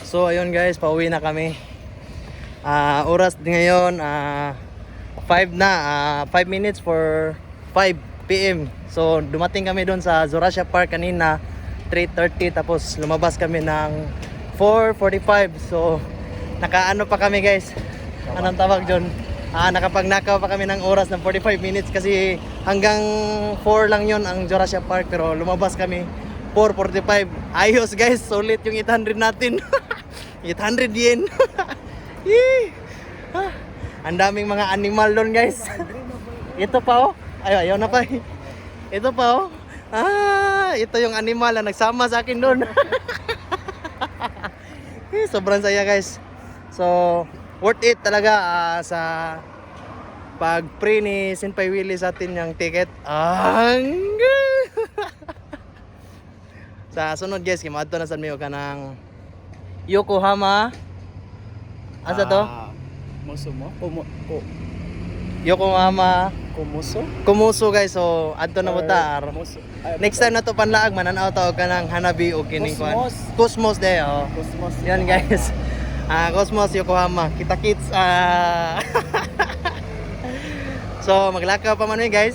So ayun guys, pauwi na kami. Oras ngayon 5 na, 5 minutes for 5 PM. So dumating kami doon sa Zoracia Park kanina 3:30, tapos lumabas kami ng 4:45. So nakaano pa kami guys, anong tawag doon? Nakapagnakaw pa kami ng oras ng 45 minutes kasi hanggang 4 lang yon ang Zoracia Park, pero lumabas kami 4:45. Ayos guys, solid yung 800 natin. 800 yen. Ang daming mga animal doon guys. Ito pa oh. Ayaw na pa. Ito pa oh. Ito yung animal na nagsama sa akin doon. Sobrang saya guys. So, worth it talaga sa pag-pre ni Senpai Willie sa atin yung ticket. Sa sunod guys, kimadto na sa miyo ka ng Yokohama. Asa to? Muso mo? Yokohama Kumuso? Kumuso guys. So adto na mo ta. Muso. Next time na to panlaag mananaw ta og kanang Hanabi o kining kuan. Cosmos. Cosmos day oh. Cosmos. Yan guys. Cosmos Yokohama. Kita kits. So maglakaw pa man guys.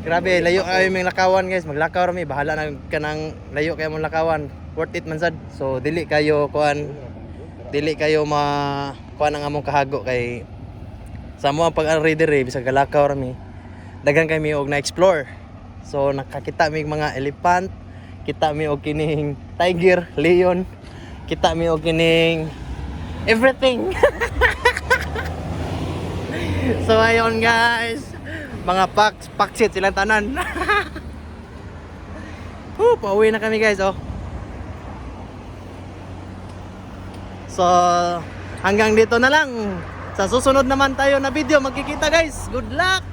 Grabe, layo kayo may lakawan guys. Maglakaw rami, bahala na kanang layo kayo mong lakawan. Worth it man sad. So dili kayo kuan, dili kayo kuan ang among kahago kay sa mo ang pag-reader bisag galakaw rami. Daghan kami og na-explore. So nakakita mi mga elephant, kita mi og kining tiger, leon, kita mi og kining everything. So ayun guys, mga paksit silang tanan. Pauwi na kami guys oh. So hanggang dito na lang. Sa susunod naman tayo na video magkikita guys. Good luck.